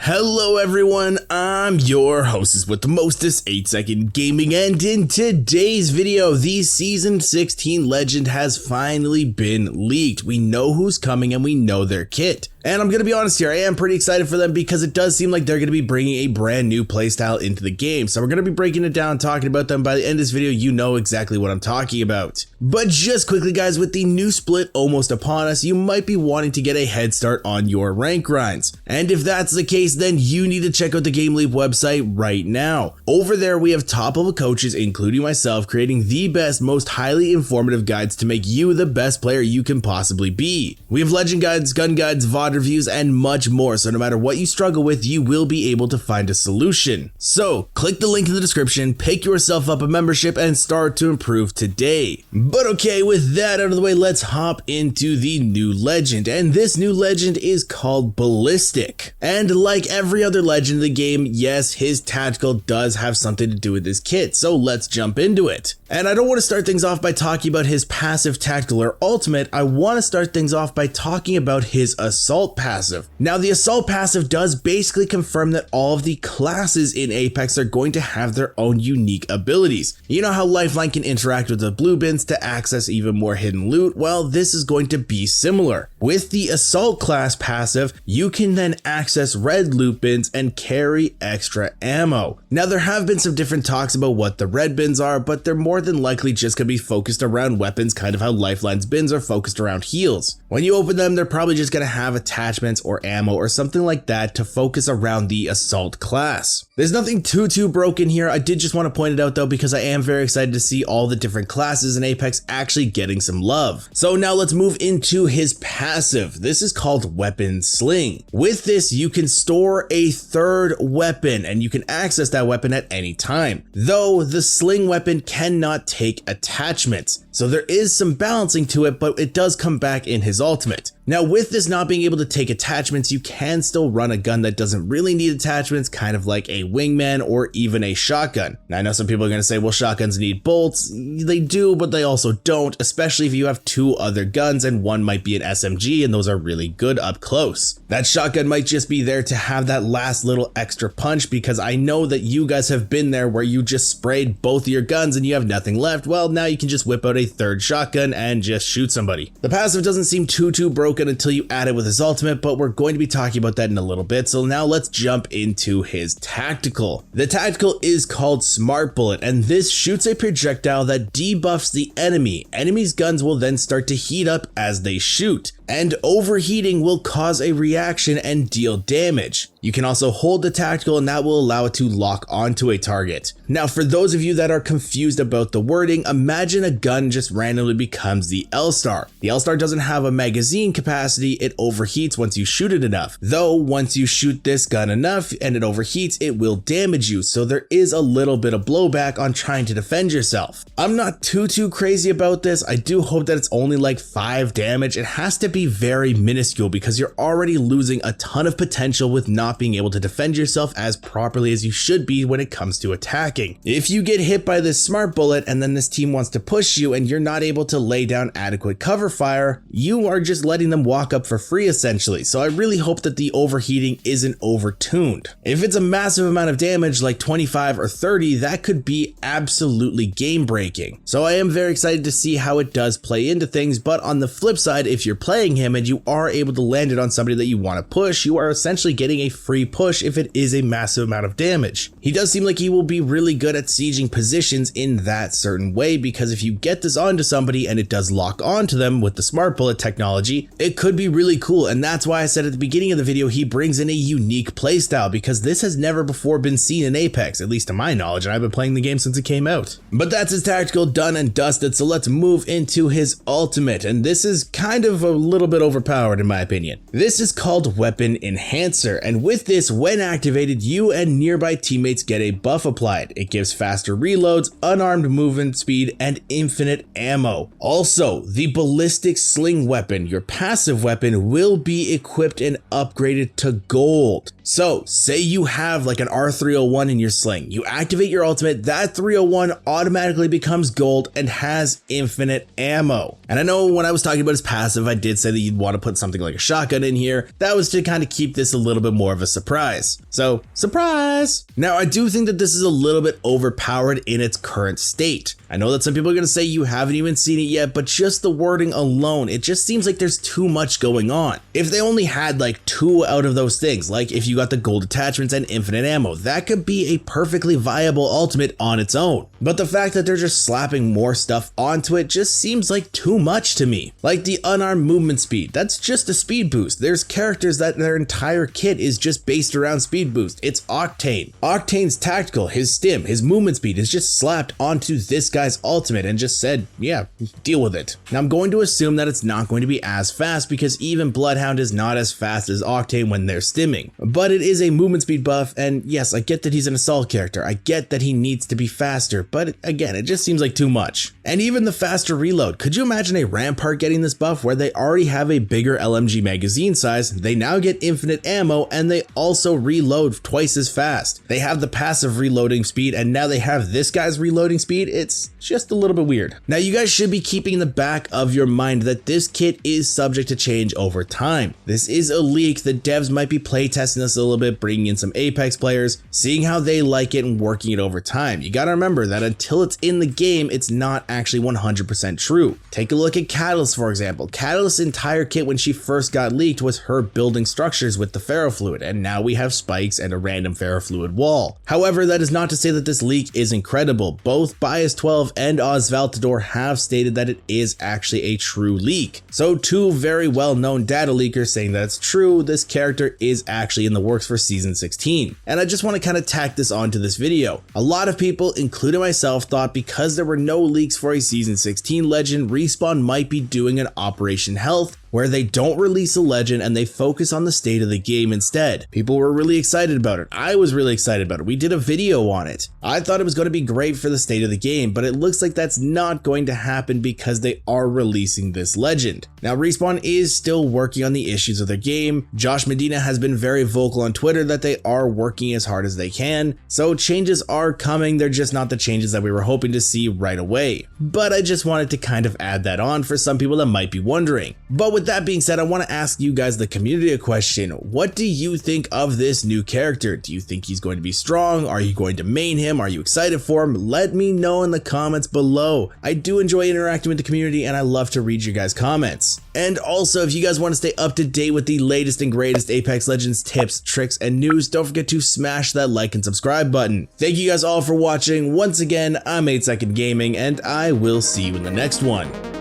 Hello everyone, I'm your hostess with the mostest 8-second gaming, and in today's video, the Season 16 Legend has finally been leaked. We know who's coming and we know their kit. And I'm gonna be honest here, I am pretty excited for them because it does seem like they're gonna be bringing a brand new playstyle into the game. So we're gonna be breaking it down, talking about them. By the end of this video, you know exactly what I'm talking about. But just quickly guys, with the new split almost upon us, you might be wanting to get a head start on your rank grinds. And if that's the case, then you need to check out the GameLeap website right now. Over there, we have top level coaches, including myself, creating the best, most highly informative guides to make you the best player you can possibly be. We have legend guides, gun guides, VOD reviews, and much more, so no matter what you struggle with, you will be able to find a solution. So click the link in the description, pick yourself up a membership, and start to improve today. But okay, with that out of the way, let's hop into the new legend, and this new legend is called BALLISTIC. And like every other legend in the game, yes, his tactical does have something to do with his kit, so let's jump into it. And I don't want to start things off by talking about his passive tactical or ultimate, I want to start things off by talking about his assault passive. Now the assault passive does basically confirm that all of the classes in Apex are going to have their own unique abilities. You know how Lifeline can interact with the blue bins to access even more hidden loot? Well, this is going to be similar. With the assault class passive, you can then access red loot bins and carry extra ammo. Now there have been some different talks about what the red bins are, but they're more than likely just going to be focused around weapons, kind of how Lifeline's bins are focused around heals. When you open them, they're probably just going to have attachments or ammo or something like that to focus around the assault class. There's nothing too broken here. I did just want to point it out though, because I am very excited to see all the different classes in Apex actually getting some love. So now let's move into his passive. This is called Weapon Sling. With this, you can store a third weapon and you can access that weapon at any time. Though the sling weapon cannot take attachments. So there is some balancing to it, but it does come back in his ultimate. Now with this not being able to take attachments, you can still run a gun that doesn't really need attachments, kind of like a wingman or even a shotgun. Now I know some people are going to say, well, shotguns need bolts. They do, but they also don't, especially if you have two other guns and one might be an SMG and those are really good up close. That shotgun might just be there to have that last little extra punch, because I know that you guys have been there where you just sprayed both of your guns and you have nothing left. Well, now you can just whip out a third shotgun and just shoot somebody. The passive doesn't seem too broken until you add it with his ultimate, but we're going to be talking about that in a little bit. So now let's jump into his tactical. The tactical is called Smart Bullet, and this shoots a projectile that debuffs the enemy. Enemies' guns will then start to heat up as they shoot, and overheating will cause a reaction and deal damage. You can also hold the tactical and that will allow it to lock onto a target. Now for those of you that are confused about the wording, imagine a gun just randomly becomes the L-Star. The L-Star doesn't have a magazine capacity, it overheats once you shoot it enough. Though once you shoot this gun enough and it overheats, it will damage you, so there is a little bit of blowback on trying to defend yourself. I'm not too crazy about this. I do hope that it's only like 5 damage. It has to be very minuscule because you're already losing a ton of potential with not being able to defend yourself as properly as you should be when it comes to attacking. If you get hit by this smart bullet and then this team wants to push you and you're not able to lay down adequate cover fire, you are just letting them walk up for free essentially. So I really hope that the overheating isn't overtuned. If it's a massive amount of damage like 25 or 30, that could be absolutely game breaking. So I am very excited to see how it does play into things, but on the flip side, if you're playing him and you are able to land it on somebody that you want to push, you are essentially getting a free push if it is a massive amount of damage. He does seem like he will be really good at sieging positions in that certain way, because if you get this onto somebody and it does lock onto them with the smart bullet technology, it could be really cool. And that's why I said at the beginning of the video, he brings in a unique playstyle, because this has never before been seen in Apex, at least to my knowledge, and I've been playing the game since it came out. But that's his tactical done and dusted, so let's move into his ultimate, and this is kind of a little bit overpowered in my opinion. This is called Weapon Enhancer, and with this, when activated, you and nearby teammates get a buff applied. It gives faster reloads, unarmed movement speed, and infinite ammo. Also, the ballistic sling weapon, your passive weapon, will be equipped and upgraded to gold. So say you have like an R301 in your sling, you activate your ultimate, that 301 automatically becomes gold and has infinite ammo. And I know when I was talking about his passive, I did say say that you'd want to put something like a shotgun in here. That was to kind of keep this a little bit more of a surprise. So, surprise! Now, I do think that this is a little bit overpowered in its current state. I know that some people are going to say you haven't even seen it yet, but just the wording alone, it just seems like there's too much going on. If they only had like 2 out of those things, like if you got the gold attachments and infinite ammo, that could be a perfectly viable ultimate on its own. But the fact that they're just slapping more stuff onto it just seems like too much to me. Like the unarmed movement speed, that's just a speed boost. There's characters that their entire kit is just based around speed boost. It's Octane. Octane's tactical, his stim, his movement speed is just slapped onto this guy's ultimate and just said, yeah, deal with it. Now I'm going to assume that it's not going to be as fast because even Bloodhound is not as fast as Octane when they're stimming. But it is a movement speed buff, and yes, I get that he's an assault character. I get that he needs to be faster, but again, it just seems like too much. And even the faster reload. Could you imagine a Rampart getting this buff where they already have a bigger LMG magazine size, they now get infinite ammo, and they also reload twice as fast. They have the passive reloading speed, and now they have this guy's reloading speed. It's just a little bit weird. Now you guys should be keeping in the back of your mind that this kit is subject to change over time. This is a leak. The devs might be playtesting this a little bit, bringing in some Apex players, seeing how they like it and working it over time. You gotta remember that until it's in the game, it's not actually 100% true. Take a look at Catalyst, for example. Catalyst's entire kit when she first got leaked was her building structures with the ferrofluid, and now we have spikes and a random ferrofluid wall. However, that is not to say that this leak is incredible. Both Bias12 and Osvaltador have stated that it is actually a true leak. So 2 very well-known data leakers saying that it's true, this character is actually in the works for season 16. And I just want to kind of tack this onto this video. A lot of people, including myself, thought because there were no leaks for a season 16 legend, Respawn might be doing an Operation Health where they don't release a legend and they focus on the state of the game instead. People were really excited about it. I was really excited about it. We did a video on it. I thought it was going to be great for the state of the game, but it looks like that's not going to happen because they are releasing this legend. Now, Respawn is still working on the issues of their game. Josh Medina has been very vocal on Twitter that they are working as hard as they can. So changes are coming. They're just not the changes that we were hoping to see right away. But I just wanted to kind of add that on for some people that might be wondering. But with that being said, I want to ask you guys, the community, a question. What do you think of this new character? Do you think he's going to be strong? Are you going to main him? Are you excited for him? Let me know in the comments below. I do enjoy interacting with the community and I love to read your guys' comments. And also, if you guys want to stay up to date with the latest and greatest Apex Legends tips, tricks, and news, don't forget to smash that like and subscribe button. Thank you guys all for watching. Once again, I'm 8 Second Gaming and I will see you in the next one.